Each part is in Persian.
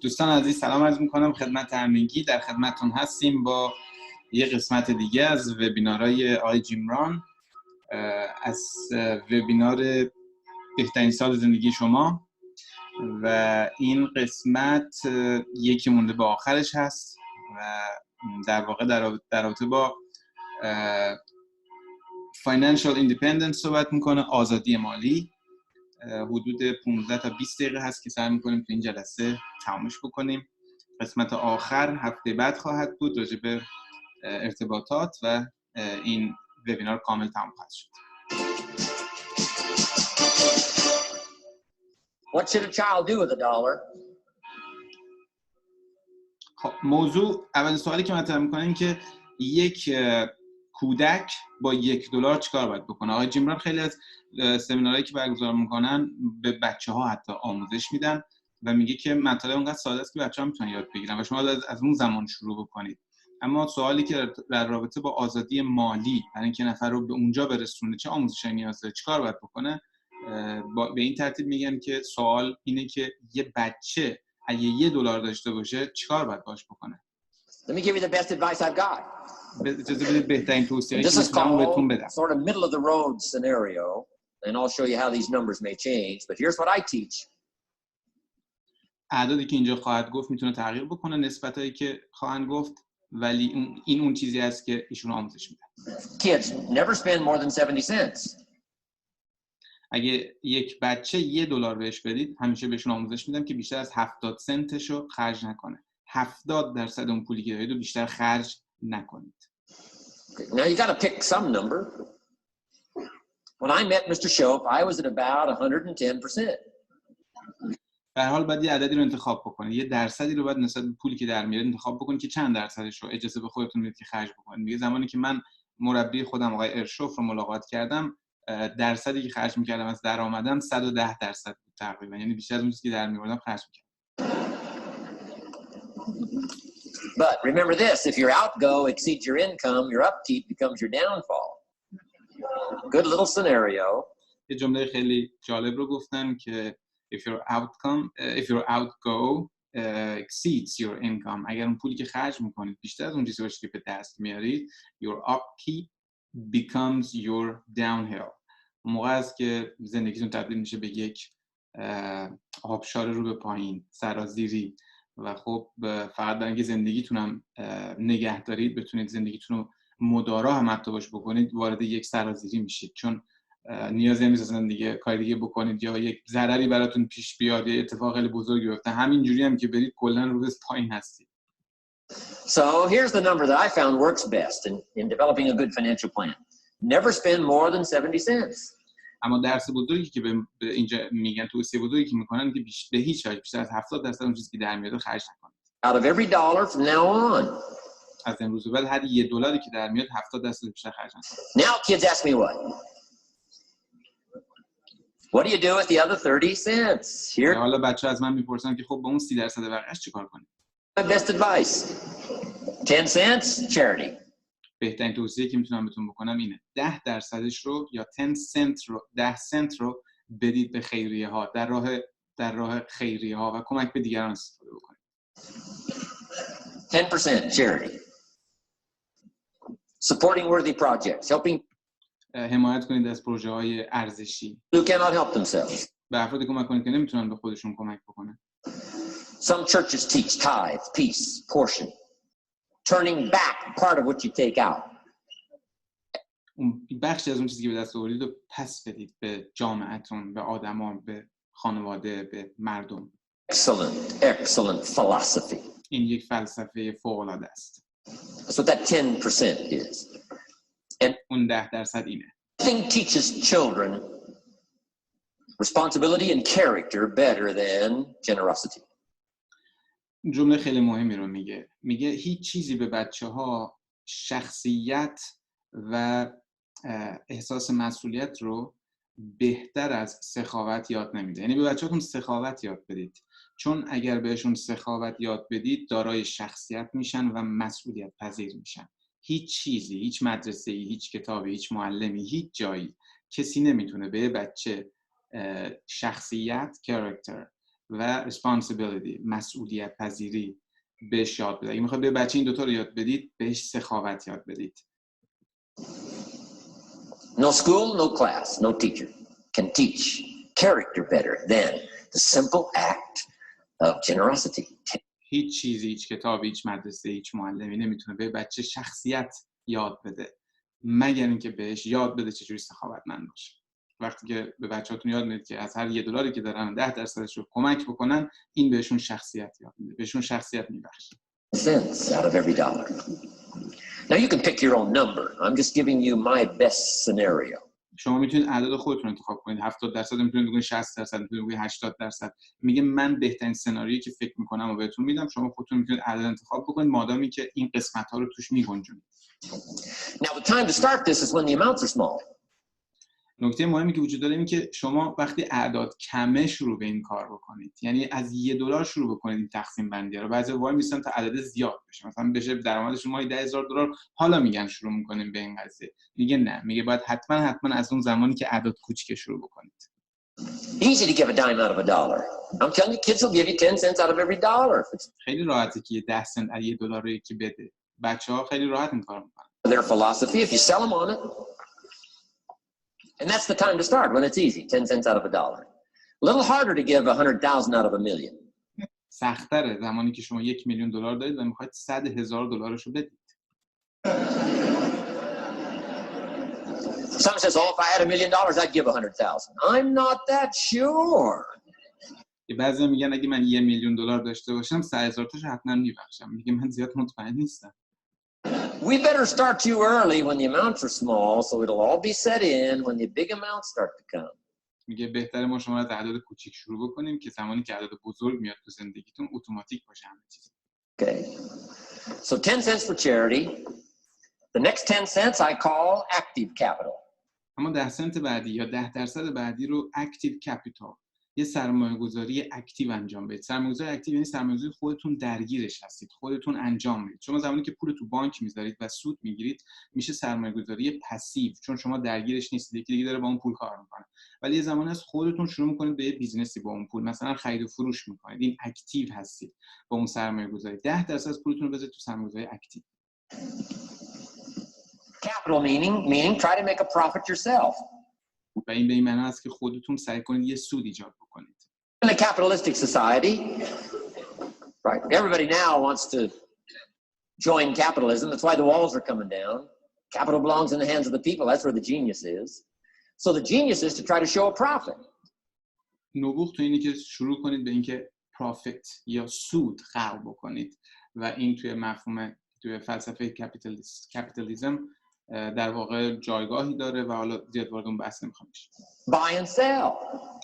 دوستان عزیز سلام عرض میکنم خدمت همگی. در خدمتتون هستیم با یه قسمت دیگه از وبینارهای آقای جیمران از وبینار بهترین سال زندگی شما و این قسمت یکی مونده به آخرش هست و در واقع در رابطه با financial independence صحبت میکنه، آزادی مالی. حدود 15 تا 20 دقیقه هست که سعی میکنیم تو این جلسه تمامش بکنیم. قسمت آخر هفته بعد خواهد بود راجع به ارتباطات و این وبینار کامل تمام خواهد شد. What should a child do with a dollar? خب موضوع اولین سوالی که مطرح می‌کنیم که یک کودک با $1 چیکار باید بکنه. آقای جیمران خیلی از سمینارهایی که برگزار میکنن به بچه‌ها حتی آموزش میدن و میگه که مطالب اونقدر ساده است که بچه‌ها میتونن یاد بگیرن و شما از اون زمان شروع بکنید. اما سوالی که در رابطه با آزادی مالی برای اینکه نفر رو به اونجا برسونه چه آموزشی نیاز داره، چیکار باید بکنه، به این ترتیب میگن که سوال اینه که یه بچه اگه $1 داشته باشه چیکار باید باش بکنه. Let me give you the best advice I've got. اجازه بدید بهترین توصیه‌ای This که is میتونم بهتون بدم. called sort of middle of the road scenario, and I'll show you how these numbers may change. But here's what I teach. اعدادی که اینجا خواهد گفت میتونه تغییر بکنه، نسبتایی که خواهند گفت، ولی اون چیزی است که ایشون آموزش میدن. Kids never spend more than 70 cents. اگه یک بچه $1 بهش بدید همیشه بهشون آموزش میدم که بیشتر از 70 سنتشو خرج نکنه. 70% اون پولی که دارید رو بیشتر خرج نکنید. Now you got to pick some number. When I met Mr. Shope, I was at about 110%. به هر حال باید یه عددی رو انتخاب بکنید. یه درصدی رو باید نسبت به پولی که در میارید انتخاب بکنید که چند درصدش رو اجازه به خودتون بدید که خرج بکنید. میگه زمانی که من مربی خودم آقای ارشوف رو ملاقات کردم، درصدی که خرج می‌کردم از درآمدم 110% بود تقریبا، یعنی بیشتر از اون چیزی که در می‌آوردم خرج می‌کردم. But remember this, if your outgo exceeds your income, your upkeep becomes your downfall. Good little scenario. یه جمله خیلی جالب رو گفتن که if your outgo exceeds your income، اگر اون پولی که خرج می‌کنید بیشتر از اون چیزی باشه که به دست میارید، your upkeep becomes your downhill. اون موقع است که زندگیتون تبدیل میشه به یک آبشار رو به پایین، سرازیری. و خب فقط برای اینکه زندگیتون هم نگه دارید، بتونید زندگیتون رو مدارا هم حتی باش بکنید، وارد یک سرازیری میشید، چون نیازی نیست اصلا دیگه کار دیگه بکنید یا یک ضرری براتون پیش بیاد یا اتفاق خیلی بزرگی بیفته. همین جوری هم که برید کلا رو به پایین هستید. So here's the number that I found works best in developing a good financial plan. Never spend more than 70 cents. اما درس بزرگی که به اینجا میگن، توصیه بزرگی که میکنن که به هیچ وجه بیشتر از 70% اون چیزی که در میاد خرج نکنید. Out of every dollar from now on. از امروز به بعد هر $1 که در میاد 70% بیشتر خرج نکنید. Now kids ask me what do you do with the other 30 cents? Here. حالا بچه‌ها از من میپرسن که خب با اون 30% بقیه‌اش چیکار کنیم؟ My best advice. 10 cents charity. بهترین توصیه که میتونم بهتون بکنم اینه 10% رو یا 10 سنت رو بدید به خیریه ها، در راه خیریه ها و کمک به دیگران استفاده بکنید. 10% charity. Supporting worthy projects, helping حمایت کنید از پروژه های ارزشی. who cannot help themselves. به افرادی کمک کنید که نمیتونن به خودشون کمک بکنن. Some churches teach tithe, peace, portion. Turning back part of what you take out. اون بخشی از اون چیزی که به دست آورید رو پس بدید به جامعهتون، به آدما، به خانواده، به مردم. Excellent philosophy. این یک فلسفه فوق‌العاده است. That's what that 10% is. And اون 10% اینه. Nothing teaches children responsibility and character better than generosity. جمله خیلی مهمی رو میگه هیچ چیزی به بچه‌ها شخصیت و احساس مسئولیت رو بهتر از سخاوت یاد نمیده. یعنی به بچه‌هاتون سخاوت یاد بدید، چون اگر بهشون سخاوت یاد بدید دارای شخصیت میشن و مسئولیت پذیر میشن. هیچ چیزی، هیچ مدرسه‌ای، هیچ کتابی، هیچ معلمی، هیچ جایی کسی نمیتونه به بچه شخصیت، character و responsibility، مسئولیت پذیری بهش یاد بدید. اگه میخواید به بچه این دوتا رو یاد بدید، بهش سخاوت یاد بدید. No school, no class, no teacher can teach character better than the simple act of generosity. هیچ چیزی، هیچ کتابی، هیچ مدرسه، هیچ معلمی نمیتونه به بچه شخصیت یاد بده مگر اینکه بهش یاد بده چجوری سخاوتمند باشه. وقتی که به بچه‌هاتون یاد میدید که از هر $1 که دارن 10% رو کمک بکنن، این بهشون شخصیت یاد میده، بهشون شخصیت میبخشه. Cents out of every dollar. Now you can pick your own number. I'm just giving you my best scenario. شما میتونید اعداد خودتون انتخاب کنید. 70% میتونید بگید، 60% میتونید بگید، 80%. میگه من بهترین سناریویی که فکر میکنم و بهتون میدم، شما خودتون میتونید اعداد انتخاب بکنید مادامی که این قسمت ها رو توش میگنجونید. Now the time to start this is when the amounts are small. نکته مهمی که وجود داره اینه که شما وقتی اعداد کمه شروع به این کار بکنید، یعنی از $1 شروع بکنید این تقسیم بندی رو. بعضی وای میسن تا عدد زیاد بشه، مثلا بشه درآمد شما $10,000، حالا میگن شروع میکنیم به این قضیه. میگه نه، میگه باید حتما از اون زمانی که اعداد کوچیک شروع بکنید. Easy to give a dime out of a dollar. I'm telling you, kids will give you 10 cents out of every dollar. خیلی راحته که 10 سنت از $1 رو یکی بده. بچه‌ها خیلی راحت این کارو میکنن. Their philosophy, if you sell them on it. And that's the time to start, when it's easy, 10 cents out of a dollar. A little harder to give 100,000 out of a million. سخت‌تره زمانی که شما $1,000,000 دارید و میخواید $100,000 رو بدید. Someone says, oh, if I had $1 million, I'd give 100,000. I'm not that sure. بعضی میگن اگه من $1,000,000 داشته باشم 100,000 تاشو حتما میبخشم. میگه من زیاد مطمئن نیستم. We better start too early when the amounts are small, so it'll all be set in when the big amounts start to come. میگه بهتره ما شما از اعداد کوچیک شروع بکنیم که زمانی که اعداد بزرگ میاد تو زندگیتون اتوماتیک باشه همه چیز. Okay. So 10 cents for charity. The next 10 cents I call active capital. اما 10 سنت بعدی یا 10% بعدی رو اکتیو کپیتال، یه سرمایه‌گذاری اکتیو انجام بدید. سرمایه‌گذاری اکتیو یعنی سرمایه‌گذاری خودتون درگیرش هستید، خودتون انجام میدید. شما زمانی که پول تو بانک میذارید و سود میگیرید میشه سرمایه‌گذاری پسیو، چون شما درگیرش نیستید، یکی دیگه داره با اون پول کار میکنه. ولی یه زمانی از خودتون شروع میکنید به یه بیزنسی با اون پول، مثلا خرید و فروش میکنید، این اکتیو هستید با اون سرمایه‌گذاری. 10% از پولتون رو بذارید تو سرمایه‌گذاری اکتیو. Capital meaning try to make a profit yourself. و این به این معنی است که خودتون سعی کنید یه سود ایجاد بکنید. In a capitalistic society, right? Everybody now wants to join capitalism. That's why the walls are coming down. Capital belongs in the hands of the people. That's where the genius is. So the genius is to try to show a profit. نبوغ تو اینه که شروع کنید به اینکه پروفیت یا سود خلق بکنید و این توی مفهوم توی فلسفه کپیتالیسم در واقع جایگاهی داره و حالا زیاد وارد اون بحث نمیخوام بشم. Buy and sell.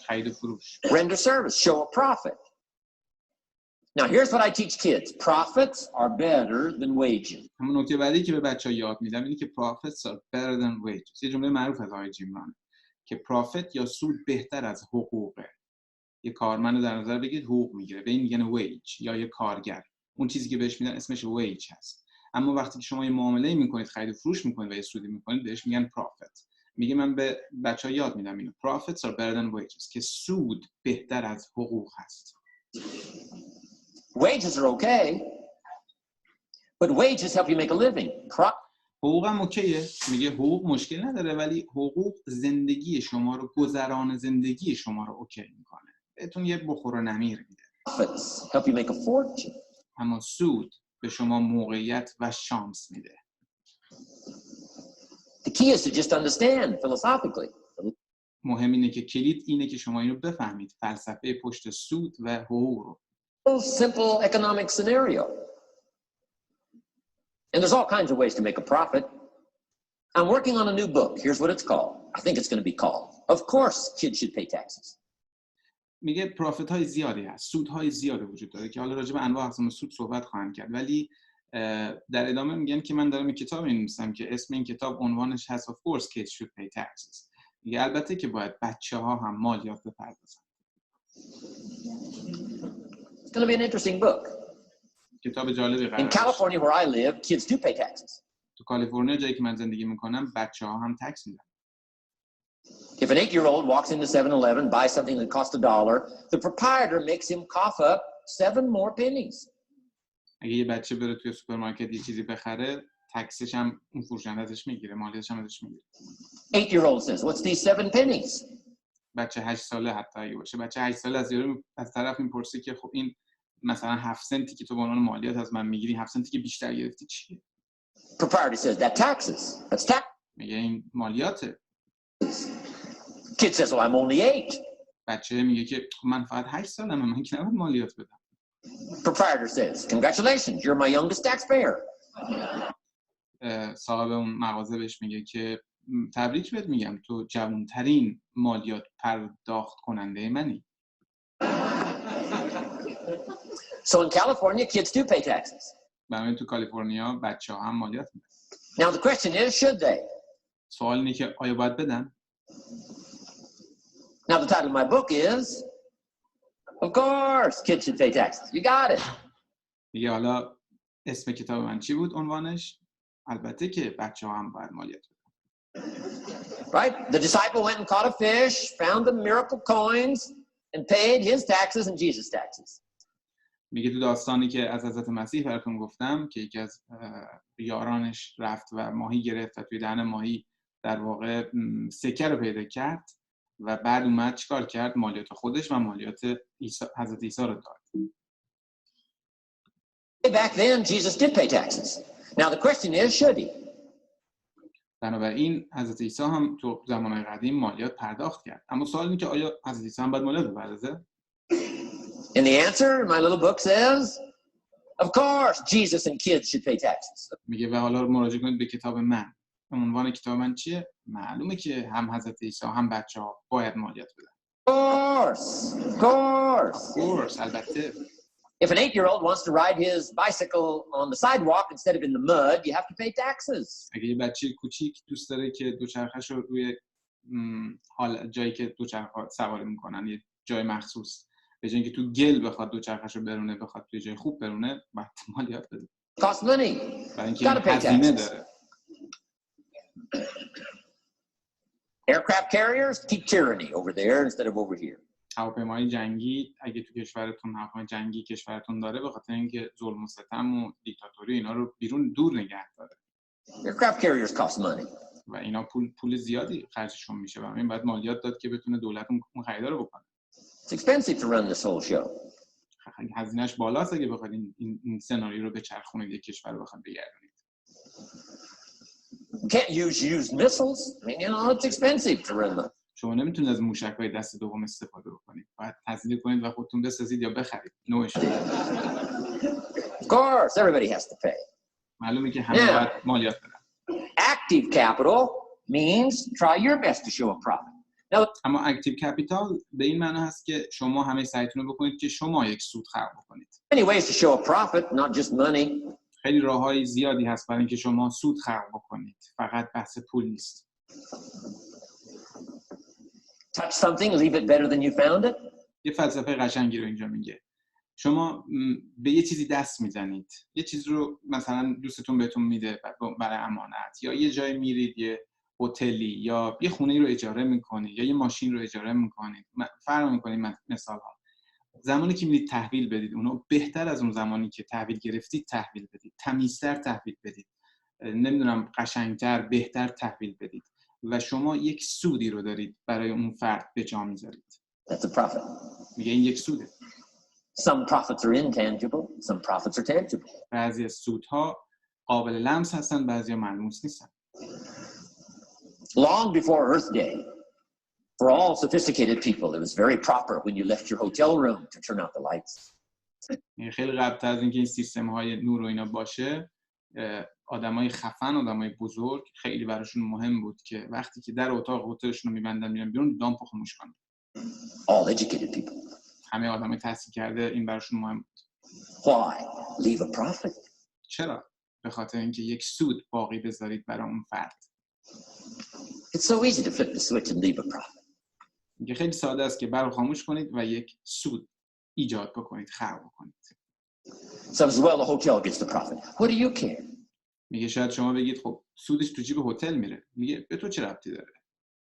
خرید و فروش. Render service. Show a profit. Now here's what I teach kids. Profits are better than wages. همون نکته بعدی که به بچه‌ها یاد میدم اینه که profits are better than wages. یه جمله معروف از آقای جیمران که پروفیت یا سود بهتر از حقوقه. یه کارمند در نظر بگیرید حقوق میگیره، به این میگن ویج، یا یه کارگر، اون چیزی که بهش میدن اسمش ویج هست. اما وقتی که شما یه معامله میکنید، خرید و فروش میکنید و یه سودی میکنید، بهش میگن پروفیت. میگه من به بچه‌ها یاد میدم اینو، profits are better than wages، که سود بهتر از حقوق هست. Wages are okay, but wages help you make a living. حقوق هم اوکیه، میگه حقوق مشکل نداره، ولی حقوق زندگی شما رو، گذران زندگی شما رو اوکی میکنه، بهتون یه بخور و نمیر میده. Profits help you make a fortune. اما سود به شما موقعیت و شانس میده. The key is to just understand philosophically. مهم اینه که کلید اینه که شما اینو بفهمید، فلسفه پشت سود و حقوق رو. Simple economic scenario. And there's all kinds of ways to make a profit. I'm working on a new book. Here's what it's called. I think it's going to be called. Of course, kids should pay taxes. میگه پروفیت های زیادی هست، سود های زیادی وجود داره که حالا راجع به انواع اقسام سود صحبت خواهم کرد، ولی در ادامه میگن که من دارم این کتاب می‌نویسم که اسم این کتاب عنوانش هست Of course kids should pay taxes. میگه البته که باید بچه‌ها هم مالیات بپردازن. It's going to be an interesting book. کتاب جالبی قراره. In California where I live, kids do pay taxes. تو کالیفرنیا جایی که من زندگی میکنم بچه‌ها هم تکس میدن. If If an 8-year-old walks into 7-Eleven, buys something that costs $1, the proprietor makes him cough up 7 more pennies. اگه یه بچه بره توی سوپرمارکت یه چیزی بخره، تکسش هم اون فروشنده ازش میگیره، مالیاتش هم ازش میگیره. 8-year-old says, "What's these 7 pennies?" بچه 8 ساله حتی اگه باشه، بچه 8 ساله از طرف میپرسه که خب این مثلا 7 سنتی که تو به عنوان مالیات از من میگیری، 7 سنتی که بیشتر گرفتی چیه؟ Proprietor says, "That taxes. That's tax." میگه این مالیاته. Kid says, "Well, I'm only 8." بچه میگه که من فقط 8 سالمه، من که نباید مالیات بدم. Proprietor says, "Congratulations, you're my youngest taxpayer." صاحب اون مغازه بهش میگه که تبریک بهت میگم، تو جوانترین مالیات پرداخت کننده منی. So in California, kids do pay taxes. برای تو کالیفرنیا بچه‌ها هم مالیات میدن. Now the question is, should they? سوال اینه که آیا باید بدن؟ Now the title of my book is, of course, kids should pay taxes. You got it. میگه حالا اسم کتاب من چی بود عنوانش؟ البته که بچه‌ها هم باید مالیات بدن. Right? The disciple went and caught a fish, found the miracle coins, and paid his taxes and Jesus' taxes. میگه تو داستانی که از حضرت مسیح براتون گفتم که یکی از یارانش رفت و ماهی گرفت و توی دهن ماهی در واقع سکه رو پیدا کرد و بعد اومد چیکار کرد؟ مالیات خودش و مالیات حضرت عیسی رو داد. Back then, Jesus did pay taxes. Now the question is, should he? بنابراین حضرت عیسی هم تو زمانهای قدیم مالیات پرداخت کرد. اما سوال اینه که آیا حضرت عیسی هم باید مالیات بپردازه؟ And the answer in my little book says, of course, Jesus and kids should pay taxes. میگه و حالا مراجعه کنید به کتاب من. عنوان کتاب من چیه؟ معلومه که هم حضرت عیسی هم بچه‌ها باید مالیات بدن. Of course. البته. If an 8-year-old wants to ride his bicycle on the sidewalk instead of in the mud, you have to pay taxes. اگه یه بچه کوچیک دوست داره که دوچرخه‌شو روی جایی که دوچرخه سواری میکنن، یه جای مخصوص، به جای اینکه تو گل بخواد دوچرخه‌شو برونه، بخواد توی جای خوب برونه، باید مالیات بده. Costs money. برای اینکه هزینه داره. Aircraft carriers keep tyranny over there instead of over here. هواپیمای جنگی اگه تو کشورتون هواپیمای جنگی کشورتون داره، به خاطر اینکه ظلم و ستم و دیکتاتوری اینا رو بیرون دور نگه داره. Aircraft carriers cost money. و اینا پول زیادی خرجشون میشه و همین باید مالیات داد که بتونه دولت اون خریدا رو بکنه. It's expensive to run this whole show. هزینه‌اش بالاست اگه بخواید این سناریو رو بچرخونید، یک کشور رو بخواید بگردونید. Can't use used missiles. I mean, you know, it's expensive to run them. شما نمیتونید از موشک‌های دست دوم استفاده بکنید. باید هزینه کنید و خودتون بسازید یا بخرید. نوعش. Of course, everybody has to pay. معلومه که همه باید مالیات بدن. Active capital means try your best to show a profit. Now, اما اکتیو کپیتال به این معنی هست که شما همه سعیتون رو بکنید که شما یک سود خلق بکنید. many ways to show a profit, not just money. خیلی راه‌های زیادی هست برای اینکه شما سود خلق بکنید. فقط بحث پول نیست. Touch something, leave it better than you found it. یه فلسفه قشنگی رو اینجا میگه. شما به یه چیزی دست میزنید. یه چیز رو مثلا دوستتون بهتون میده برای امانت، یا یه جای میرید، یه هتلی یا یه خونه‌ای رو اجاره میکنید یا یه ماشین رو اجاره میکنید. فرق میکنید مثال‌ها. زمانی که میرید تحویل بدید اونو، بهتر از اون زمانی که تحویل گرفتید تحویل بدید. تمیزتر تحویل بدید. نمیدونم قشنگتر، بهتر تحویل بدید. و شما یک سودی رو دارید برای اون فرد به جا میذارید. That's a profit. میگه این یک سوده. Some profits are intangible, some profits are tangible. بعضی از سودها قابل لمس هستن، بعضی ملموس نیستن. Long before Earth Day, for all sophisticated people, it was very proper when you left your hotel room to turn out the lights. خیلی قبل از اینکه این سیستم‌های نور و اینا باشه، آدمای خفن، آدمای بزرگ، خیلی براشون مهم بود که وقتی که در اتاق هتلشون رو می‌بندن میرن بیرون، لامپو خاموش کنن. All educated people. همه آدمای تحصیل کرده این براشون مهم بود. Why? Leave a profit. چرا؟ به خاطر اینکه یک سود باقی بذارید برای اون فرد. It's so easy to flip the switch and leave a profit. میگه خیلی ساده است که برق خاموش کنید و یک سود ایجاد بکنید، خلق بکنید. Some say, well, the hotel gets the profit. What do you care? میگه شاید شما بگید خب سودش تو جیب هتل میره. میگه به تو چه ربطی داره؟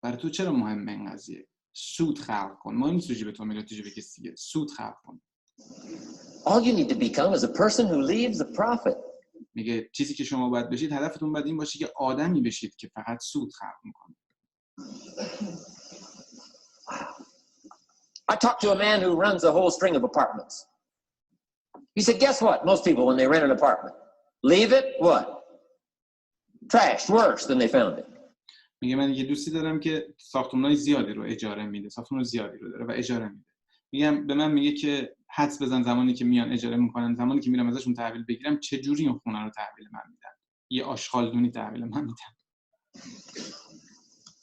برای تو چرا مهمه این قضیه؟ سود خلق کن. مهم نیست به تو میره تو جیب کسی دیگه. سود خلق کن. All you need to become is a person who leaves a profit. میگه چیزی که شما باید بشید، هدفتون باید این باشه که آدمی بشید که فقط سود خلق میکنه. I talked to a man who runs a whole string of apartments. He said, guess what? Most people, when they rent an apartment, leave it, what? Trashed, worse than they found it. میگه من یه دوستی دارم که ساختمان‌های زیادی رو اجاره میده، ساختمان زیادی رو داره و اجاره میده. میگم به من میگه که حدس بزن زمانی که میان اجاره میکنن، زمانی که میرم ازشون تحویل بگیرم چه جوری اون خونه رو تحویل من میدن. یه آشغالدونی تحویل من میدن.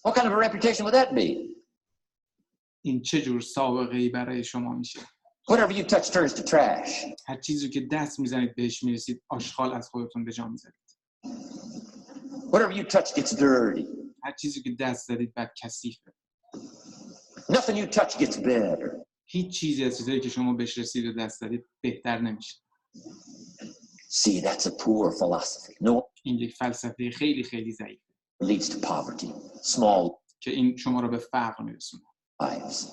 What kind of a reputation would that be? این چه جور سابقه‌ای برای شما میشه؟ Whatever you touch turns to trash. هر چیزی که دست میزنید بهش میرسید، آشغال از خودتون به جا میذارید. Whatever you touch gets dirty. هر چیزی که دست زدید بعد کثیفه. Nothing you touch gets better. هیچ چیزی از چیزایی که شما بهش رسید و دست زدید بهتر نمیشه. See, that's a poor philosophy. No, این یک فلسفه خیلی خیلی ضعیفه. leads to poverty. Small که این شما رو به فقر میرسونه. lives.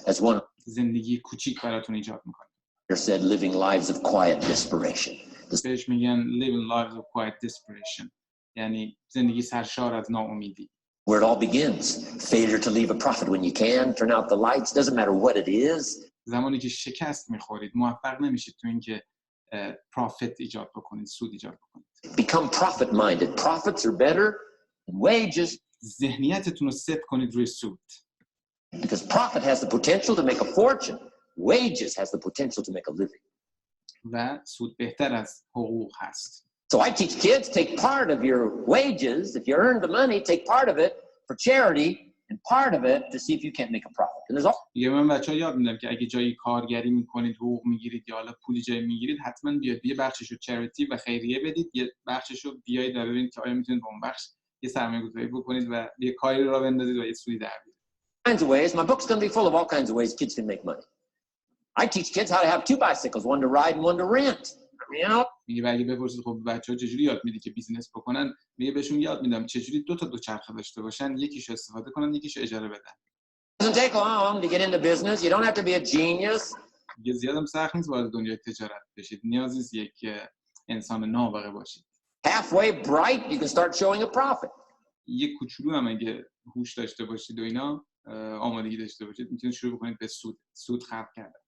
As one زندگی کوچیک براتون ایجاد میکنه. said, living lives of quiet desperation. بهش میگن living lives of quiet desperation. یعنی زندگی سرشار از ناامیدی. Where it all begins. Failure to leave a profit when you can. Turn out the lights. Doesn't matter what it is. زمانی که شکست میخورید، موفق نمیشید تو اینکه پروفیت ایجاد بکنید، سود ایجاد بکنید. Become profit-minded. Profits are better than wages. ذهنیتتون رو ست کنید روی سود. Because profit has the potential to make a fortune. Wages has the potential to make a living. و سود بهتر از حقوق هست. So I teach kids, take part of your wages. If you earn the money, take part of it for charity and part of it to see if you can't make a profit. And there's all... من بچه‌ها یاد میدم که اگه جایی کارگری میکنید، حقوق میگیرید یا حالا پولی جایی میگیرید، حتما بیاد یه بخششو چریتی و خیریه بدید، یه بخششو بیایید و ببینید که آیا میتونید با اون بخش یه سرمایه‌گذاری بکنید و یه کاری را بندازید و یه سودی در بیارید. Kinds of ways. My book's going to be full of all kinds of ways kids can make money. I teach kids how to have two bicycles, one to ride and one to rent. You know? میگه اگه بپرسید خب بچه‌ها چجوری یاد میدی که بیزینس بکنن، میگه بهشون یاد میدم چجوری دو تا دوچرخه داشته باشن، یکیشو استفاده کنن، یکیشو اجاره بدن. Doesn't take long to get into business. You don't have to be a genius. میگه زیادم سخت نیست وارد دنیای تجارت بشید. نیازی نیست یک انسان نابغه باشید. Halfway bright, you can start showing a profit. یک کوچولو هم اگه هوش داشته باشید و اینا، آمادگی داشته باشید، میتونید شروع بکنید به سود خلق کردن.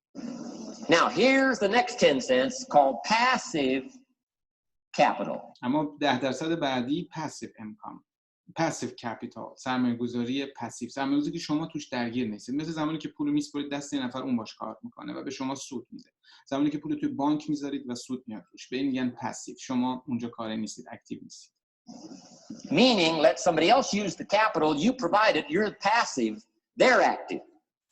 Now here's the next 10 cents called passive capital. اما 10% بعدی passive income. passive capital، سرمایه‌گذاری پسیو، سرمایه‌گذاری که شما توش درگیر نیستید. مثل زمانی که پول میسپرید دست یه نفر، اون باش کار میکنه و به شما سود میده. زمانی که پول توی بانک میذارید و سود میاد توش، به این میگن پسیو. شما اونجا کاری نیستید، اکتیو نیستید. Meaning let somebody else use the capital you provided. You're passive, they're active.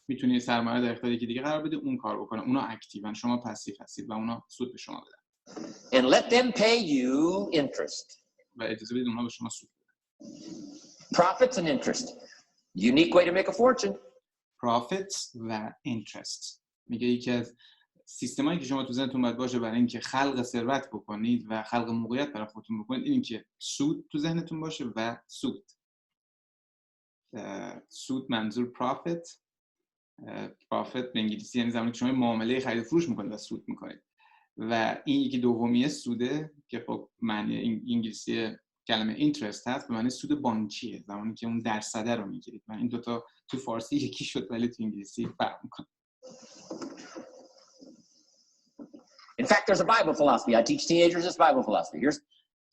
میتونید سرمایه در اختیار یکی دیگه قرار بدید، اون کار بکنه. اونا اکتیون، شما پسیو هستید و اونا سود به شما بدن. And let them pay you interest. و اجازه بدید اونها به شما سود بدن. Profits and interest. Unique way to make a fortune. Profits و interest. میگه یکی از سیستمایی که شما تو ذهنتون باید باشه برای اینکه خلق ثروت بکنید و خلق موقعیت برای خودتون بکنید، این که سود تو ذهنتون باشه و سود. سود منظور profit به انگلیسی یعنی زمانی که شما معامله خرید و فروش میکنید و سود میکنید. و این یکی دومیه سوده که خب معنی انگلیسی کلمه interest هست، به معنی سود بانکیه، زمانی که اون درصده رو میگیرید. من این دوتا تو فارسی یکی شد ولی تو انگلیسی فرق میکنه. In fact, there's a Bible philosophy. I teach teenagers this Bible philosophy. Here's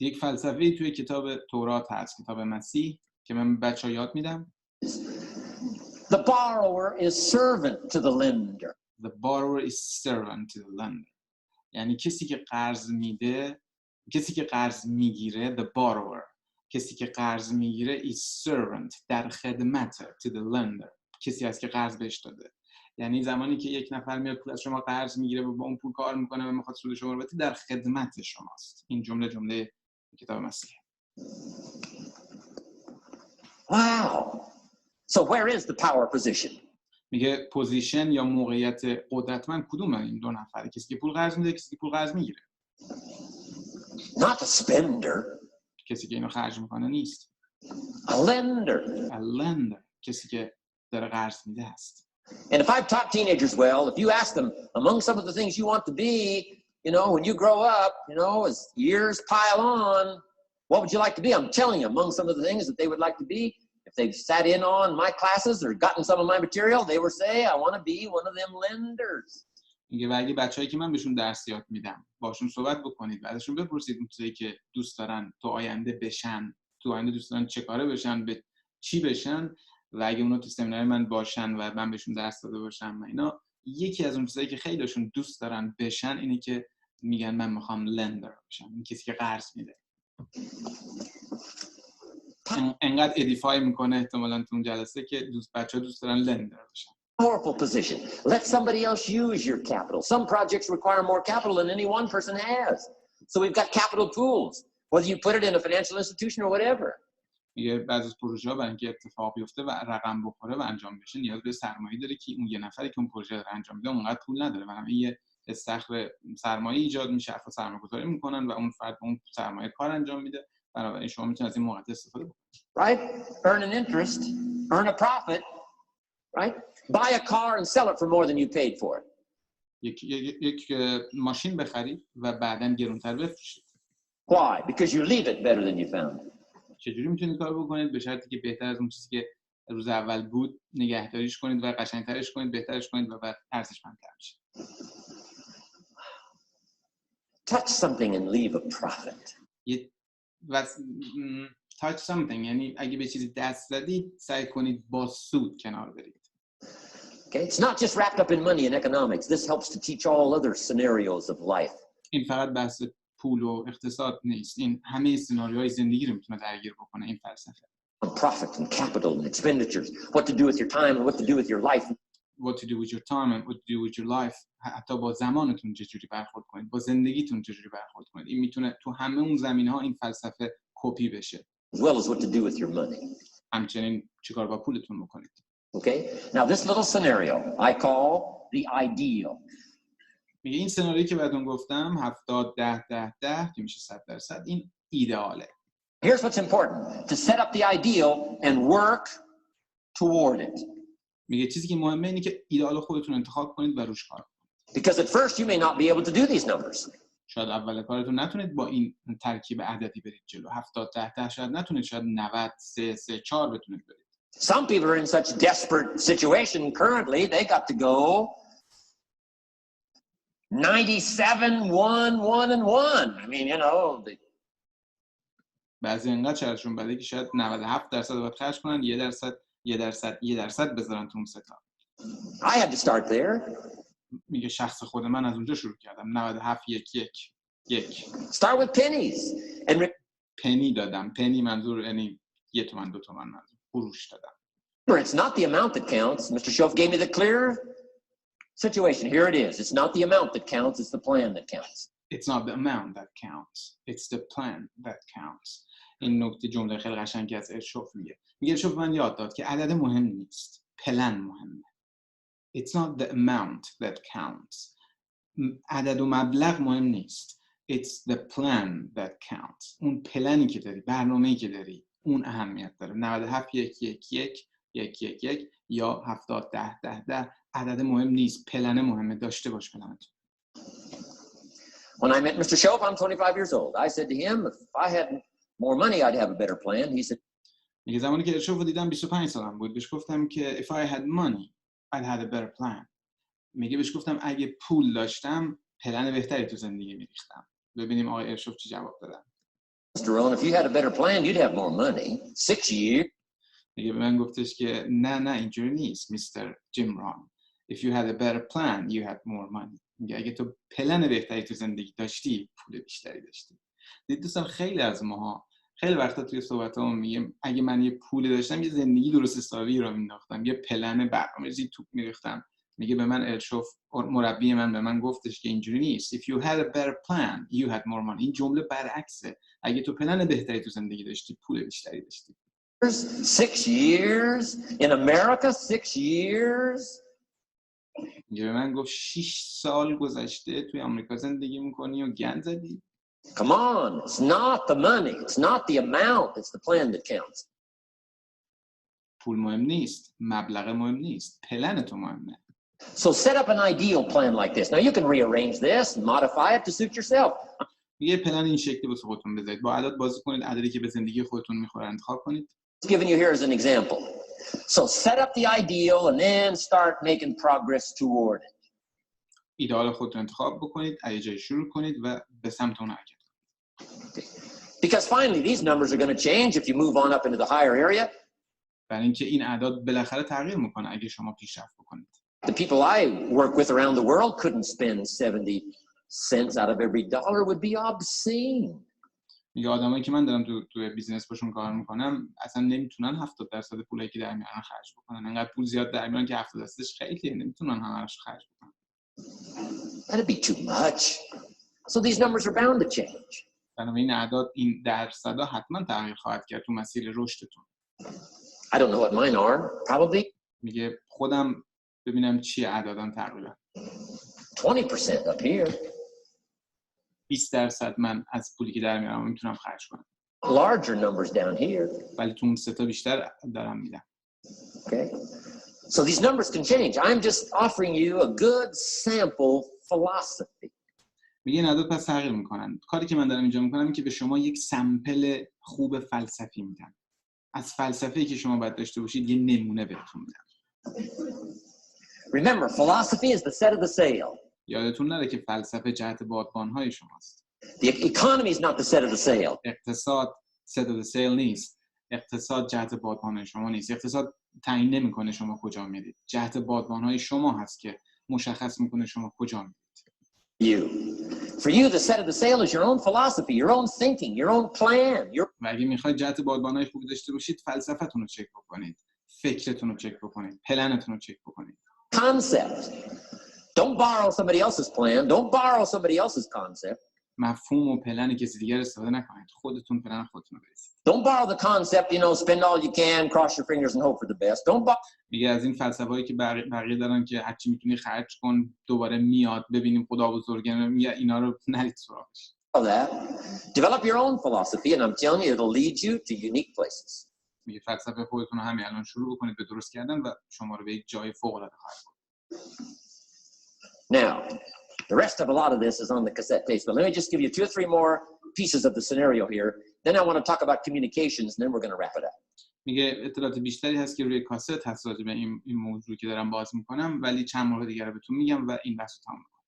یک فلسفه‌ای توی کتاب تورات هست، کتاب مسیح، که من بچه‌ها یاد میدم. The borrower is servant to the lender. The borrower is servant to the lender. یعنی کسی که قرض میده، کسی که قرض میگیره، the borrower، کسی که قرض میگیره is servant، در خدمت to the lender، کسی هست که قرض بهش داده. یعنی زمانی که یک نفر میاد پول از شما قرض میگیره و با اون پول کار میکنه و میخواد سود شما رو بده، در خدمت شماست. این جمله کتاب مسیح. Wow. So where is the power position? میگه پوزیشن یا موقعیت قدرتمند کدومه این دو نفره؟ کسی که پول قرض میده، کسی که پول قرض میگیره. Not a spender. کسی که اینو خرج میکنه نیست. A lender. A lender. کسی که داره قرض میده هست. And if I've taught teenagers well, if you ask them among some of the things you want to be, you know, when you grow up, you know, as years pile on, what would you like to be? I'm telling you, among some of the things that they would like to be, if they've sat in on my classes or gotten some of my material, they would say, I want to be one of them lenders. میگه و اگه بچه‌هایی که من بهشون درس یاد میدم باشون صحبت بکنید و ازشون بپرسید اون چیزایی که دوست دارن تو آینده بشن، تو آینده دوست دارن چه کاره بشن، به چی بشن، و اگه اونا تو سمینار من باشن و من بهشون درس داده باشم و اینا، یکی از اون چیزایی که خیلیشون دوست دارن بشن اینه که میگن من میخوام لندر بشم، این کسی که قرض میده. انقدر ادیفای میکنه احتمالاً تو اون جلسه که بچه‌ها دوست دارن لندر بشن. Powerful position. Let somebody else use your capital. Some projects require more capital than any one person has. So we've got capital pools, whether you put it in a financial institution or whatever. یه بعضی از پروژه‌ها برای اینکه اتفاق بیفته و رقم بخوره و انجام بشه نیاز به سرمایه‌ای داره که اون یه نفری که اون پروژه رو انجام میده اونقدر پول نداره و همین یه استخر سرمایه ایجاد میشه، افراد سرمایه‌گذاری میکنن و اون فرد اون سرمایه کار انجام میده. بنابراین شما میتونید از این موقعیت استفاده بکنید. Right? Earn an interest, earn a profit, right? Buy a car and sell it for more than you paid for it. یک ماشین بخرید و بعداً گرونتر بفروشید. Why? Because you leave it better than you found it. چجوری میتونید کار بکنید؟ به شرطی که بهتر از اون چیزی که روز اول بود نگهداریش کنید و قشنگترش کنید، بهترش کنید و بعد ارزشمندتر بشه. Touch something and leave a profit. touch something یعنی اگه به چیزی دست زدید سعی کنید با سود کنار برید. Okay, it's not just wrapped up in money and economics. This helps to teach all other scenarios of life. این فقط بحث پول و اقتصاد نیست. این همه سناریوهای زندگی رو میتونه درگیر بکنه این فلسفه. Profit and capital and expenditures. What to do with your time and what to do with your life. What to do with your time and what to do with your life. حتی با زمانتون چجوری برخورد کنید، با زندگیتون چجوری برخورد کنید. این میتونه تو همه اون زمینه‌ها این فلسفه کپی بشه. As well as what to do with your money. همچنین چیکار با پولتون بکنید. Okay? Now this little scenario I call the ideal. میگه این سناریویی که بعدون گفتم 70 10 10 10 که میشه 100%، این ایدئاله. Here's what's important, to set up the ideal and work toward it. میگه چیزی که مهمه اینه که ایدئال خودتون انتخاب کنید و روش کار کنید. Because at first you may not be able to do these numbers. شاید اول کارتون نتونید با این ترکیب عددی برید جلو. 70 10 10 شاید نتونید، شاید 90 3 3 4 بتونید برید. Some people are in such desperate situation currently, they got to go 97 1 1 and 1. I mean, you know, بعضی انقدر شرطشون بده که شاید 97% باید خرج کنن، 1% بذارن تو اون ستا. I had to start there. میگه شخص خود من از اونجا شروع کردم. 97 1 1 1. Start with pennies. And پنی دادم. پنی منظور یعنی 1 تومن 2 تومن منظور. قروش دادم. remember, it's not the amount that counts. Mr. Schoaf gave me the clear situation. Here it is. It's not the amount that counts, it's the plan that counts. It's not the amount that counts. It's the plan that counts. این نکته جمله خیلی قشنگی از ارشوف میگه. میگه ارشوف من یاد داد که عدد مهم نیست. پلن مهمه. It's not the amount that counts. عدد و مبلغ مهم نیست. It's the plan that counts. اون پلنی که داری، برنامه‌ای که داری، اون اهمیت داره. 97 1 1 1 1 1 1 یا 70 10 10 10 عدد مهم نیست. پلن مهمه. داشته باش پلنتون. When I met Mr. Schoaf, I'm 25 years old. I said to him, if I had more money, I'd have a better plan. He said, میگه زمانی که ارشوف رو دیدم 25 سالم بود. بهش گفتم که if I had money, I'd have a better plan. میگه بهش گفتم اگه پول داشتم پلن بهتری تو زندگی میریختم. ببینیم آقای ارشوف چی جواب دادن. Mr. Rohn, if you had a better plan, you'd have more money. 6 years. میگه به من گفتش که نه اینجوری نیست میستر جیم ران. If you had a better plan, you had more money. میگه اگه تو پلن بهتری تو زندگی داشتی پول بیشتری داشتی. دوستان خیلی از ماها خیلی وقتا توی صحبتامون میگیم اگه من یه پول داشتم یه زندگی درست حسابی رو مینداختم، یه پلن برنامه‌ریزی توپ میریختم. میگه به من ارشوف مربی من به من گفتش که اینجوری نیست. If you had a better plan, you had more money. این جمله برعکسه. اگه تو پلن بهتری تو زندگی داشتی پول بیشتری داشتی. 6 years in America, 6 years. میگه به من گفت 6 سال گذشته توی آمریکا زندگی میکنی و گند زدی. Come on, it's not the money, it's not the amount, it's the plan that counts. پول مهم نیست، مبلغ مهم نیست، پلن تو مهمه. So set up an ideal plan like this. Now you can rearrange this and modify it to suit yourself. یه پلن این شکلی واسه خودتون بذارید. با اعداد بازی کنید، عددی که به زندگی خودتون میخوره انتخاب کنید. Giving you here as an example. So set up the ideal and then start making progress toward it. ایدئال خودتون انتخاب بکنید، از یه جایی شروع کنید و به سمت اون حرکت کنید. Because finally these numbers are going to change if you move on up into the higher area. برای اینکه این اعداد بالاخره تغییر میکنه اگه شما پیشرفت بکنید. The people I work with around the world couldn't spend 70 cents out of every dollar would be obscene. میگه آدمایی که من دارم تو بیزینس باشون کار میکنم اصلا نمیتونن 70% پولی که در میارن خرج بکنن. انقدر پول زیاد در میارن که 70%ش خیلیه، نمیتونن همه‌اش خرج بکنن. That'd be too much. So these numbers are bound to change. بنابراین اعداد این درصدا حتما تغییر خواهد کرد تو مسیر رشدتون. I don't know what mine are. Probably میگه خودم ببینم چی اعدادم تقریبا 20% up here. 20% من از پولی که در میارم میتونم خرج کنم. Larger numbers down here. ولی تو اون سه تا بیشتر دارم میدم. Okay. So these numbers can change. I'm just offering you a good sample philosophy. میگه این اعداد پس تغییر میکنن. کاری که من دارم اینجا میکنم این که به شما یک سمپل خوب فلسفی میدم. از فلسفه‌ای که شما باید داشته باشید یه نمونه بهتون میدم. Remember, philosophy is the set of the sail. یادتون نره که فلسفه جهت بادبان‌های شماست. The economy is not the set of the sail. اقتصاد set of the sail نیست. اقتصاد جهت بادبان‌های شما نیست. اقتصاد تعیین نمی‌کنه شما کجا میرید. جهت بادبان‌های شما هست که مشخص می‌کنه شما کجا میرید. For you, the set of the sail is your own philosophy, your own thinking, your own plan. و اگه می‌خواید جهت بادبان‌های خوبی داشته باشید، فلسفتون رو چک بکنید. فکرتون رو چک بکنید. پلنتون رو چک بکنید. Concept. Don't borrow somebody else's plan. Don't borrow somebody else's concept. مفهوم و پلن کسی دیگر استفاده نکنید. خودتون پلن خودتون رو بریزید. Don't borrow the concept, spend all you can, cross your fingers and hope for the best. Don't borrow. میگه از این فلسفه‌ای که بقیه دارن که هر چی میتونی خرج کن، دوباره میاد، ببینیم خدا بزرگه، میگه اینا رو نرید سراغش. That. Develop your own philosophy and I'm telling you it'll lead you to unique places. میگه فلسفه خودتون رو همین الان شروع بکنید به درست کردن و شما رو به یک جای فوق‌العاده خواهد برد. Now, the rest of a lot of this is on the cassette tapes, but let me just give you 2 or 3 more pieces of the scenario here. Then I want to talk about communications and then we're going to wrap it up. میگه اطلاعات بیشتری هست که روی کاست هست راجع به این موضوعی که دارم باز میکنم، ولی چند مورد دیگه رو بهتون میگم و این بحث رو تموم میکنم.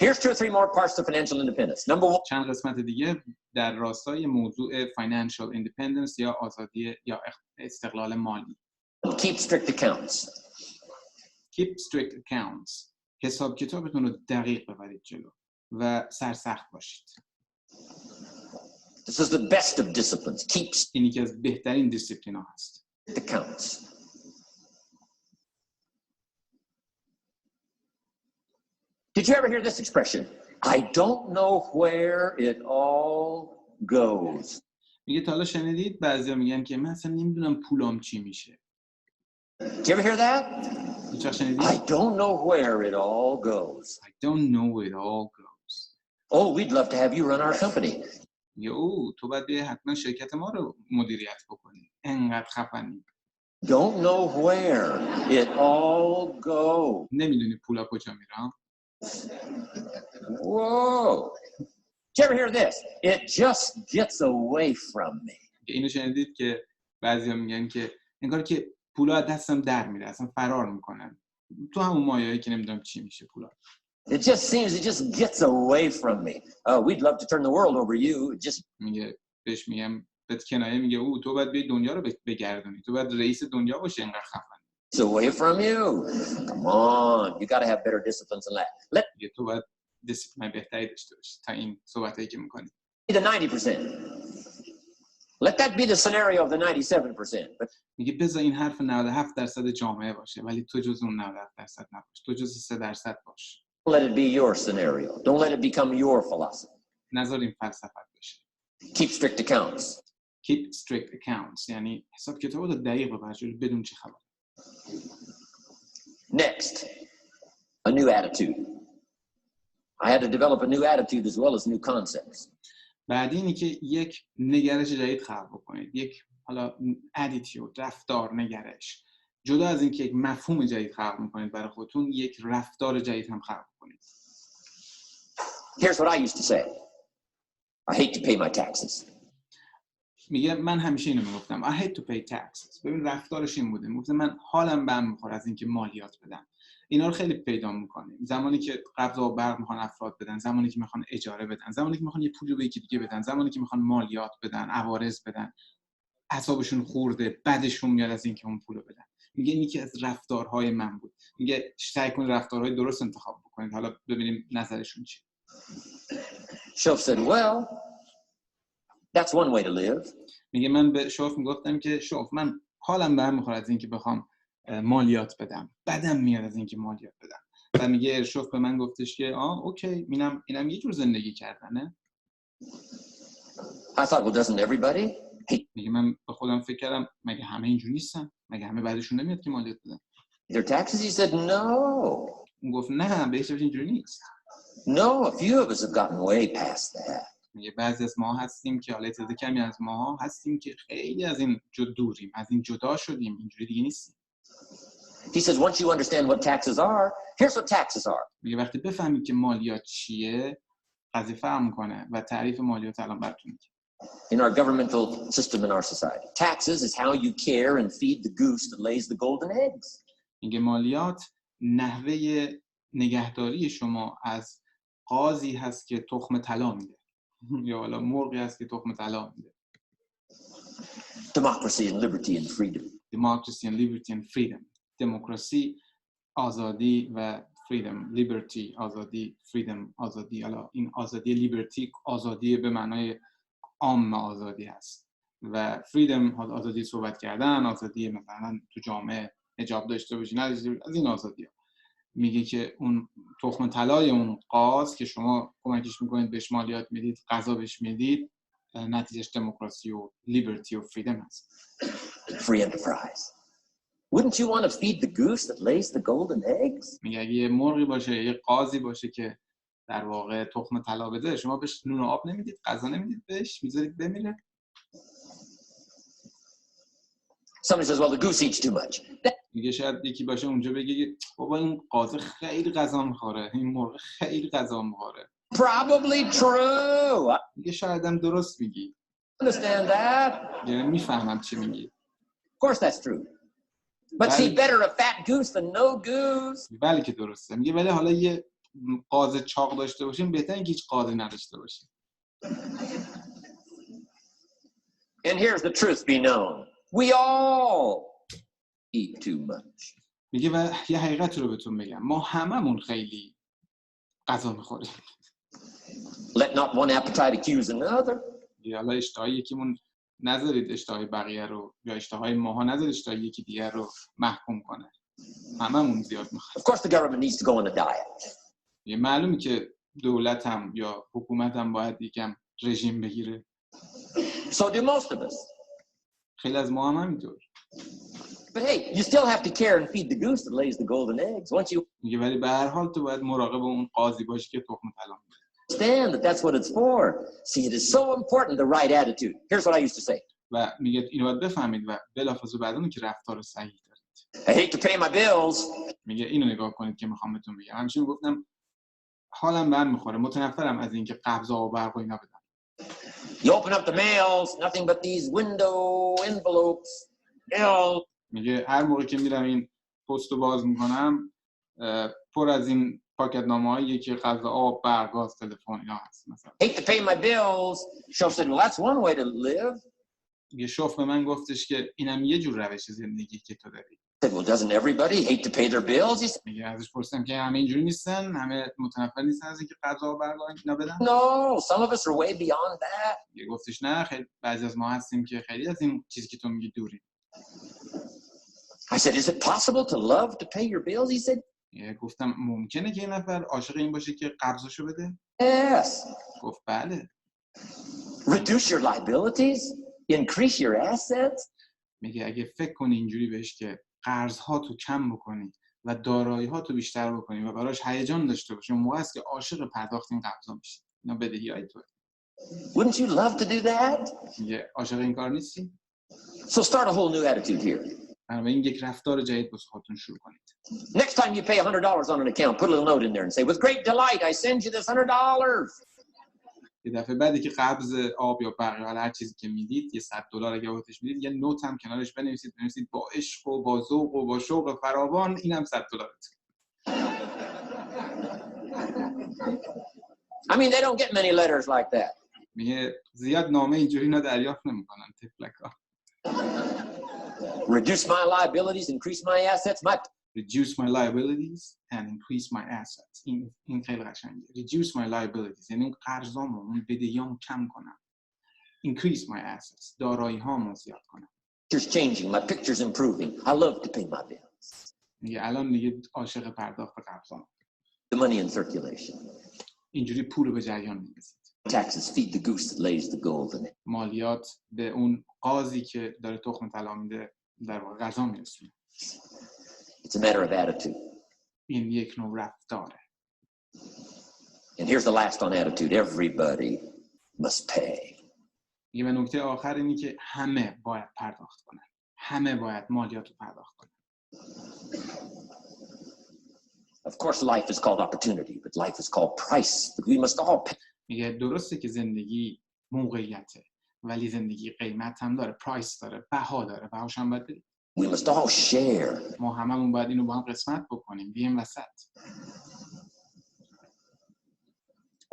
Here's 2 or 3 more parts to financial independence. Number 1. چند قسمت دیگه در راستای موضوع financial independence یا آزادی یا استقلال مالی. Keep strict accounts. Keep strict accounts. حساب کتابتون رو دقیق ببرید جلو و سرسخت باشید. This is the best of disciplines. Keep این یکی از بهترین دیسیپلینا هست. accounts. Did you ever hear this expression? I don't know where it all goes. میگه تا حالا شنیدید بعضیا میگن که من اصلا نمیدونم پولام چی میشه. Did you ever hear that? هیچ وقت شنیدید؟ I don't know where it all goes. I don't know where it all goes. Oh, we'd love to have you run our company. تو باید بیای حتما شرکت ما رو مدیریت بکنی. انقدر خفنی. Don't know where it all goes. نمیدونی پولا کجا میرن؟ Whoa. Did you ever hear this? It just gets away from me. اینو شنیدید که بعضیا میگن که انگار که پولا از دستم در میره، اصلا فرار میکنن. تو همون مایه‌ای که نمیدونم چی میشه پولا. It just gets away from me. We'd love to turn the world over you. میگه بهش میگم به کنایه میگه تو باید به دنیا رو بگردونی. تو باید رئیس دنیا باشی، انقدر خفن. It's away from you. Come on, you got to have better disciplines than that. میگه تو باید دیسیپلین بهتری داشته باشی تا این صحبتایی که میکنی. The 90%. Let that be the scenario of the 97%. میگه بذار این حرف 97% جامعه باشه، ولی تو جز اون 97% نباش. تو جز 3% باش. Don't let it be your scenario. Don't let it become your philosophy. نذار این فلسفت بشه. Keep strict accounts. Keep strict accounts یعنی حساب کتاب رو دقیق ببر جلو بدون چه خبر. Next, a new attitude. I had to develop a new attitude as well as new concepts. بعدی اینی که یک نگرش جدید خلق بکنید، یک حالا اتیتیود، رفتار، نگرش. جدا از اینکه یک مفهوم جدید خلق می‌کنید برای خودتون، یک رفتار جدید هم خلق کنید. Here's what I used to say. I hate to pay my taxes. میگه من همیشه اینو میگفتم I hate to pay taxes. ببین رفتارش این بوده، میگفت من حالم به هم میخوره از اینکه مالیات بدم. اینا رو خیلی پیدا میکنیم، زمانی که قبض و برق میخوان افراد بدن، زمانی که میخوان اجاره بدن، زمانی که میخوان یه پولی به یکی دیگه بدن، زمانی که میخوان مالیات بدن، عوارض بدن، اعصابشون خورده، بعدشون میاد از اینکه اون پولو بدن. میگه این یکی از رفتارهای من بود. میگه سعی کنید رفتارهای درست انتخاب بکنید. حالا ببینیم نظرشون چیه. Shoaff said, well, that's one way to live. میگه من به شوف میگفتم که شوف من حالم به هم میخوره از اینکه بخوام مالیات بدم، بدم میاد از اینکه مالیات بدم. و میگه شوف به من گفتش که اوکی، اینم یه جور زندگی کردنه. I thought, well, doesn't everybody? میگه من به خودم فکر کردم مگه همه اینجوری نیستن؟ مگه همه بعدشون نمیاد که مالیات بدن؟ Their taxes? He said, no. اون گفت نه، به هیچ وجه اینجوری نیست. No, a few of us have gotten way past that. میگه بعضی از ما هستیم که حالا تعداد کمی از ما هستیم که خیلی از این دوریم، از این جدا شدیم، اینجوری دیگه نیستیم. He says, once you understand what taxes are, here's what taxes are. میگه وقتی بفهمید که مالیات چیه، قضیه فهم میکنه و تعریف مالیات الان براتون میگه. In our governmental system in our society, taxes is how you care and feed the goose that lays the golden eggs. میگه مالیات نحوه نگهداری شما از قازی هست که تخم طلا میده یا حالا مرغی هست که تخم طلا میده. Democracy and liberty and freedom. Democracy and liberty and freedom. دموکراسی، آزادی و freedom. Liberty، آزادی، freedom، آزادی. حالا این آزادی لیبرتی آزادی به معنای عام آزادی هست و freedom آزادی صحبت کردن، آزادی مثلا تو جامعه حجاب داشته باشی نداشته باشی، از این آزادی ها. میگه که اون تخم طلای اون قاز که شما کمکش میکنید بهش مالیات میدید، غذا بهش میدید، نتیجهش دموکراسی و لیبرتی و فریدم هست. Free enterprise. Wouldn't you want to feed the goose that lays the golden eggs? میگه اگه یه مرغی باشه، یه قازی باشه که در واقع تخم طلا بده، شما بهش نون و آب نمیدید، غذا نمیدید بهش، میذارید بمیره؟ Somebody says, well, the goose eats too much. میگه شاید یکی باشه اونجا بگه بابا این قاز خیلی غذا میخوره، این مرغ خیلی غذا میخوره. Probably true. میگه شاید هم درست میگی. Understand that? یعنی میفهمم چی میگی. Of course that's true. But see, better a fat goose than no goose. بله که درسته. میگه ولی حالا یه قاز چاق داشته باشیم بهتره اینکه هیچ قازی نداشته باشیم. And here's the truth be known. We all eat too much. میگه و یه حقیقت رو بهتون بگم، ما هممون خیلی غذا میخوریم. Let not one appetite accuse another. یا حالا اشتهای یکیمون نذارید اشتهای بقیه رو، یا اشتهای ماها نذارید اشتهای یکی دیگر رو محکوم کنه. هممون زیاد میخوریم. Of course the government needs to go on a diet. یه معلومه که دولت هم یا حکومت هم باید یکم رژیم بگیره. So do most of us. خیلی از ما هم همینطور. But hey, you still have to care and feed the goose that lays the golden eggs. Once you میگه ولی به هر حال تو باید مراقب اون قاضی باشی که تخم طلا میده. understand that that's what it's for. See, it is so important, the right attitude. Here's what I used to say. و میگه اینو باید بفهمید و بلافاصله بعد اون که رفتار صحیح دارید. I hate to pay my bills. میگه اینو نگاه کنید که میخوام بهتون بگم. همیشه میگفتم حالم به هم میخوره، متنفرم از اینکه قبض و برق و اینا بدم. You open up the mails, nothing but these window envelopes. میگه هر موقع که میرم این پستو باز میکنم پر از این پاکتنامه‌هایی که غذا، آب، برق، گاز، تلفن اینا هست مثلا. Hate to pay my bills. Shoaff said, well, that's one way to live. یه شوف به من گفتش که اینم یه جور روش زندگی که تو داری. Said, well, doesn't everybody hate to pay their bills? He said, میگه ازش پرسیدم که همه اینجوری نیستن، همه متنفر نیستن از اینکه غذا و برق اینا بدن. no, some of us are way beyond that. یه گفتش نه، خیلی بعضی از ما هستیم که خیلی از این چیزی که تو میگی دوریم. I said, is it possible to love to pay your bills? He said, گفتم ممکنه که یه نفر عاشق این باشه که قرضشو بده؟ yes. گفت بله. Reduce your liabilities, increase your assets. میگه اگه فکر کنی اینجوری بهش که قرض‌ها تو کم بکنی و دارایی‌ها تو بیشتر بکنی و براش هیجان داشته باشی، اون موقع است که عاشق پرداخت این قرضا میشی. اینا بدهیای توئه. Wouldn't you love to do that? میگه عاشق این کار نیستی؟ So start a whole new attitude here. بنابراین یک رفتار جدید واسه خودتون شروع کنید. Next time you pay $100 on an account, put a little note in there and say, with great delight, I send you this $100. یه دفعه بعدی که قبض آب یا برق یا هر چیزی که میدید، یه $100 اگه بهش میدید، یه نوت هم کنارش بنویسید با عشق و با ذوق و با شوق فراوان، اینم $100. I mean, they don't get many letters like that. میگه زیاد نامه اینجوری اینا دریافت نمیکنن تفلکا. Reduce my liabilities, increase my assets. Reduce my liabilities and increase my assets. این خیلی قشنگه. Reduce my liabilities یعنی اون قرضامو، اون بدهیامو کم کنم. Increase my assets. دارایی‌هامو زیاد کنم. Picture's changing, my picture's improving. I love to pay my bills. میگه الان دیگه عاشق پرداخت قرضام. The money in circulation. اینجوری پول به جریان می‌ندازید. Taxes feed the goose that lays the gold in it. مالیات به اون قاضی که داره تخم طلا میده در واقع غذا میرسونه. It's a matter of attitude. این یک نوع رفتاره. And here's the last on attitude. Everybody must pay. یه نکته آخر اینی که همه باید پرداخت کنن. همه باید مالیات رو پرداخت کنن. Of course, life is called opportunity, but life is called price. But we must all pay. میگه درسته که زندگی موقعیته، ولی زندگی قیمت هم داره، پرایس داره، بها داره، بهاش هم باید بدیم. We must all share. ما هممون باید اینو با هم قسمت بکنیم، بیایم وسط.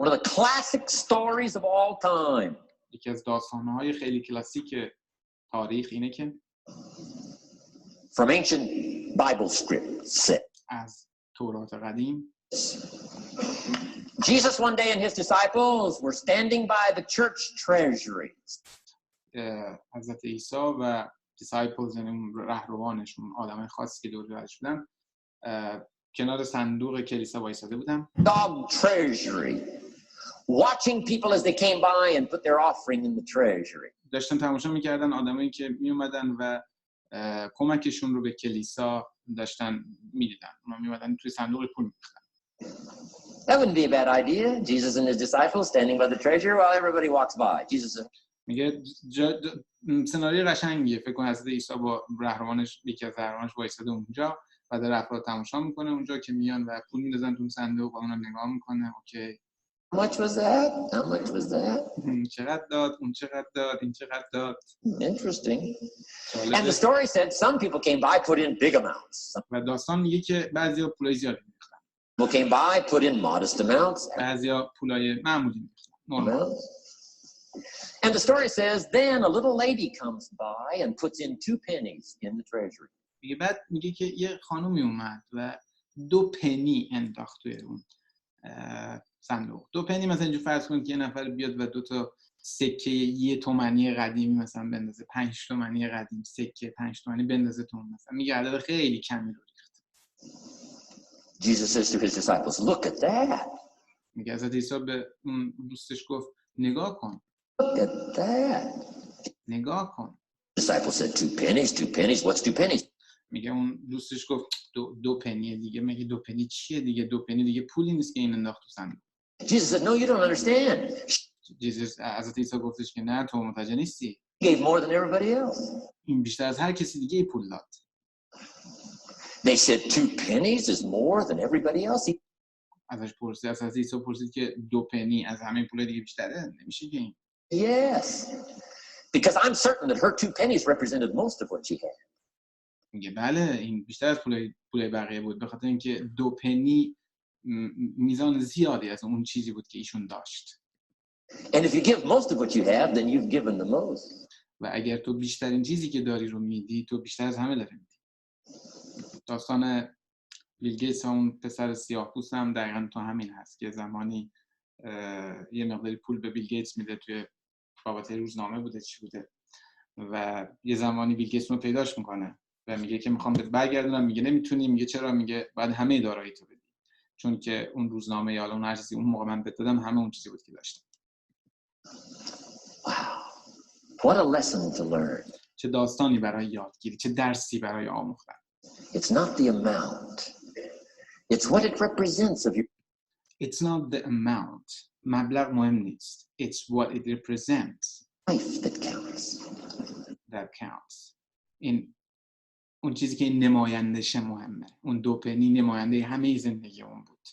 One of the classic stories of all time. یکی از داستان‌های خیلی کلاسیک تاریخ اینه که from ancient Bible script said. از تورات قدیم. Jesus one day and his disciples were standing by the church treasuries. حضرت عیسی و disciples یعنی رهروانشون، آدمای خاصی که دور برش بودن، کنار صندوق کلیسا وایساده بودن. Dog treasury. Watching people as they came by and put their offering in the treasury. داشتن تماشا می‌کردن آدمایی که می اومدن و کمکشون رو به کلیسا داشتن می‌دیدن. اونا می اومدن توی صندوق پول می‌ریختن. That wouldn't be a bad idea. Jesus and his disciples standing by the treasury while everybody walks by. Jesus میگه سناریو قشنگیه. فکر کن حضرت عیسی با رهروانش، یکی از رهروانش وایساده اونجا و داره افراد تماشا میکنه اونجا که میان و پول میندازن تو صندوق و اونم نگاه میکنه. اوکی. How much was that? How much was that? چقدر داد؟ اون چقدر داد؟ این چقدر داد؟ Interesting. And the story said some people came by, put in big amounts. و داستان میگه که بعضیا پولای زیادی می‌ریختن. People came by, put in modest amounts. بعضیا پولای معمولی می‌ریختن. And the story says then a little lady comes by and puts in 2 pennies in the treasury. میگه بعد میگه که یه خانومی اومد و 2 پنی انداخت توی اون صندوق. 2 پنی مثلا اینجوری فرض کنید که یه نفر بیاد و 2 تا سکه 1 تومانی قدیمی مثلا بندازه، 5 تومانی قدیم سکه 5 تومانی بندازه تو مثلا، میگه عدد خیلی کمی رو ریخت. Jesus says to his disciples, look at that. میگه حضرت عیسی به اون دوستش گفت نگاه کن. Look at that. نگاه کن. Disciple said 2 pennies, 2 pennies. What's 2 pennies? میگه اون دوستش گفت 2 پنی دیگه. میگه 2 پنی چیه دیگه؟ 2 پنی دیگه پولی نیست که این انداخت تو صندوق. Jesus said, no, you don't understand. Jesus حضرت عیسی گفتش که نه تو متوجه نیستی. He gave more than everybody else. این بیشتر از هر کسی دیگه پول داد. They said 2 pennies is more than everybody else. ازش پرسید، از حضرت عیسی پرسید که 2 پنی از همه پول دیگه بیشتره؟ نمیشه که این. Yes. Because I'm certain that her 2 pennies represented most of what she had. میگه بله این بیشتر از پول بقیه بود، به خاطر اینکه 2 پنی میزان زیادی از اون چیزی بود که ایشون داشت. And if you give most of what you have, then you've given the most. و اگر تو بیشترین چیزی که داری رو میدی، تو بیشتر از همه داری میدی. داستان بیل گیتس اون پسر سیاه‌پوست هم دقیقاً تو همین هست که زمانی یه مقداری پول به بیل گیتس میده، توی رابطه روزنامه بوده چی بوده، و یه زمانی بیل گیتس رو پیداش میکنه و میگه که میخوام بهت برگردونم. میگه نمیتونی. میگه چرا؟ میگه بعد همه داراییتو بدی، چون که اون روزنامه یا اون هر چیزی اون موقع من بهت دادم همه اون چیزی بود که داشتم. Wow. What a lesson to learn. چه داستانی برای یادگیری، چه درسی برای آموختن. It's not the amount. It's what it represents of you. It's not the amount. مبلغ مهم نیست. It's what it represents life that counts. that counts. اون چیزی که این نمایندشه مهمه. اون 2 پنی نماینده همه زندگی اون بود.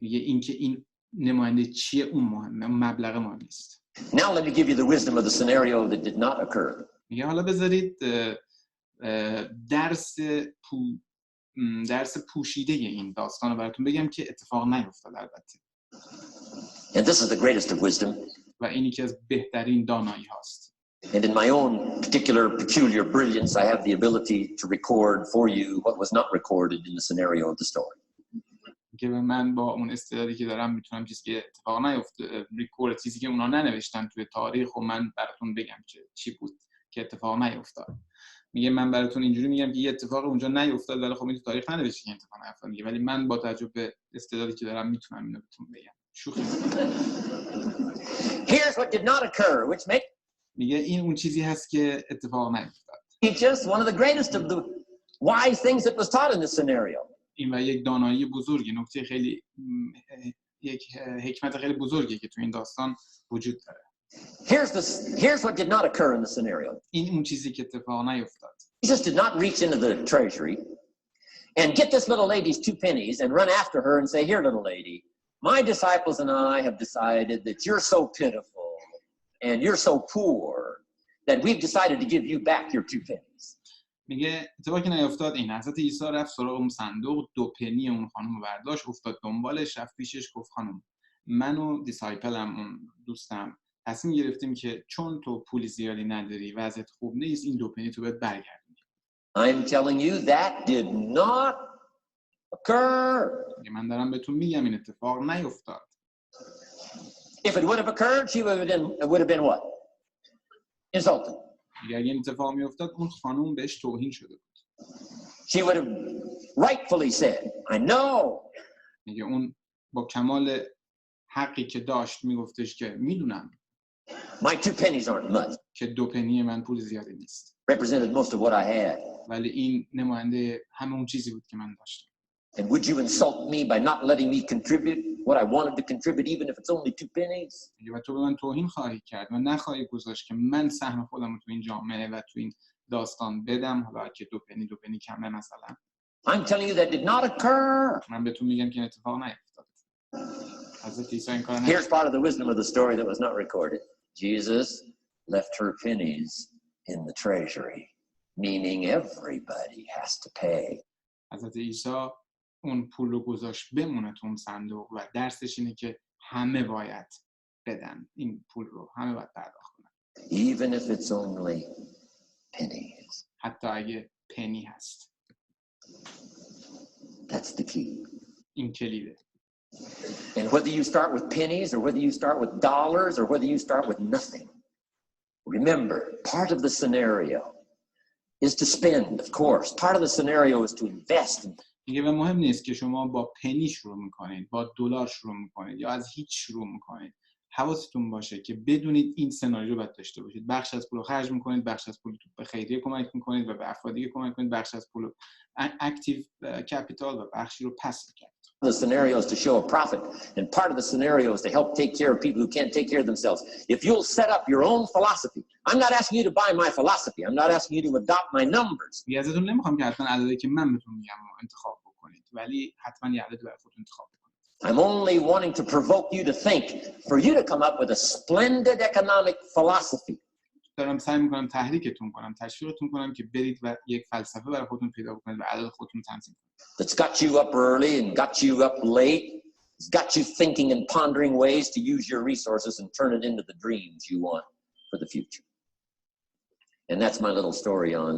میگه این که این نماینده چیه اون مهمه، اون مبلغ مهم نیست. Now let me give you the wisdom of the scenario that did not occur. میگه حالا بذارید درس پوشیده این داستان رو براتون بگم که اتفاق نیفتاد البته. And this is the greatest of wisdom. و این یکی از بهترین دانایی هاست. And in my own particular peculiar brilliance, I have the ability to record for you what was not recorded in the scenario of the story. که من با اون استعدادی که دارم میتونم چیزی که اتفاق نیفتاد ریکورد، چیزی که اونا ننوشتن توی تاریخ و من براتون بگم چی بود که اتفاق نیفتاد. میگه من براتون اینجوری میگم که یه اتفاق اونجا نیفتاد ولی خب این تو تاریخ ننوشته که اتفاق نیفتاد. میگه ولی من با توجه به استعدادی که دارم میتونم اینو بهتون بگم. شوخی میکنم. Here's what did not occur, which makes میگه این اون چیزی هست که اتفاق نیفتاد. It's just one of the greatest of the wise things that was taught in this scenario. این و یک دانایی بزرگی، نکته خیلی یک حکمت خیلی بزرگی که تو این داستان وجود داره. Here's what did not occur in the scenario. این اون چیزی که اتفاق نیفتاد. Jesus did not reach into the treasury and get this little lady's 2 pennies and run after her and say, "Here, little lady, my disciples and I have decided that you're so pitiful and you're so poor that we've decided to give you back your 2 pennies." میگه اتفاقی نیفتاد این. حضرت عیسی رفت سراغ اون صندوق، 2 پنی اون خانم رو برداشت، افتاد دنبالش، رفت پیشش گفت خانم من و دیسایپلم اون دوستم تصمیم گرفتیم که چون تو پول زیادی نداری وضعیت خوب نیست، این 2 پنی تو بهت برگردونیم. I'm telling you that did not occur. من دارم بهتون میگم این اتفاق نیفتاد. If it would have occurred, she would have been what? Insulted. اگر این اتفاق میافتاد اون خانم بهش توهین شده بود. She would have rightfully said, "I know." میگه اون با کمال حقی که داشت میگفتش که میدونم. My 2 pennies aren't much. که 2 پنی من پول زیادی نیست. Represented most of what I had. ولی این نماینده همون چیزی بود که من داشتم. And would you insult me by not letting me contribute what I wanted to contribute, even if it's only 2 pennies? و تو به من توهین خواهی کرد و نخواهی گذاشت که من سهم خودم رو تو این جامعه و تو این داستان بدم، حالا که 2 پنی کمه مثلا. I'm telling you that did not occur. من بهتون میگم که این اتفاق نیفتاد. حضرت عیسی این کار نکرد. Here's part of the wisdom of the story that was not recorded. Jesus left her pennies in the treasury, meaning everybody has to pay. حضرت عیسی اون پول رو گذاشت بمونه تو اون صندوق و درسش اینه که همه باید بدن، این پول رو همه باید پرداخت کنن. Even if it's only pennies. حتی اگه پنی هست. That's the key. این کلیده. And whether you start with pennies or whether you start with dollars or whether you start with nothing, remember, part of the scenario is to spend, of course. Part of the scenario is to invest. میگه و مهم نیست که شما با پنی شروع میکنید، با دلار شروع میکنید یا از هیچ شروع میکنید. حواستون باشه که بدونید این سناریو باید داشته باشید. بخش از پول رو خرج میکنید، بخش از پول به خیریه کمک میکنید و به افرادی کمک میکنید، بخش از پول اکتیو کپیتال و بخشی رو پس میکنید. The scenario is to show a profit, and part of the scenario is to help take care of people who can't take care of themselves. If you'll set up your own philosophy, I'm not asking you to buy my philosophy. I'm not asking you to adopt my numbers. ازتون نمیخوام که حتما عددی که من بهتون میگم انتخاب بکنید، ولی حتما یه عددی برای خودتون انتخاب بکنید. I'm only wanting to provoke you to think, for you to come up with a splendid economic philosophy. دارم سعی میکنم تحریکتون کنم، تشویقتون کنم که برید و یک فلسفه برای خودتون پیدا بکنید و عدد خودتون تنظیم کنید. That's got you up early and got you up late. It's got you thinking and pondering ways to use your resources and turn it into the dreams you want for the future. And that's my little story on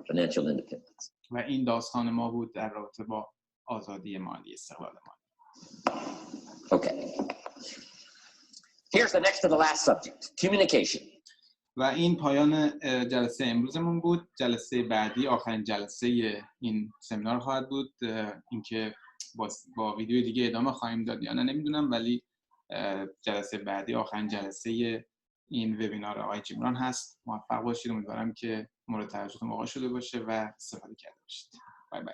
financial independence. و این داستان ما بود در رابطه با آزادی مالی، استقلال مالی. Okay. Here's the next to the last subject, communication. و این پایان جلسه امروزمون بود. جلسه بعدی آخرین جلسه این سمینار خواهد بود. اینکه با ویدیو دیگه ادامه خواهیم داد یا نه نمیدونم، ولی جلسه بعدی آخرین جلسه این وبینار آقای جبران هست. موفق باشید. امیدوارم که مورد توجهتون واقع شده باشه و استفاده کرده باشید. بای بای.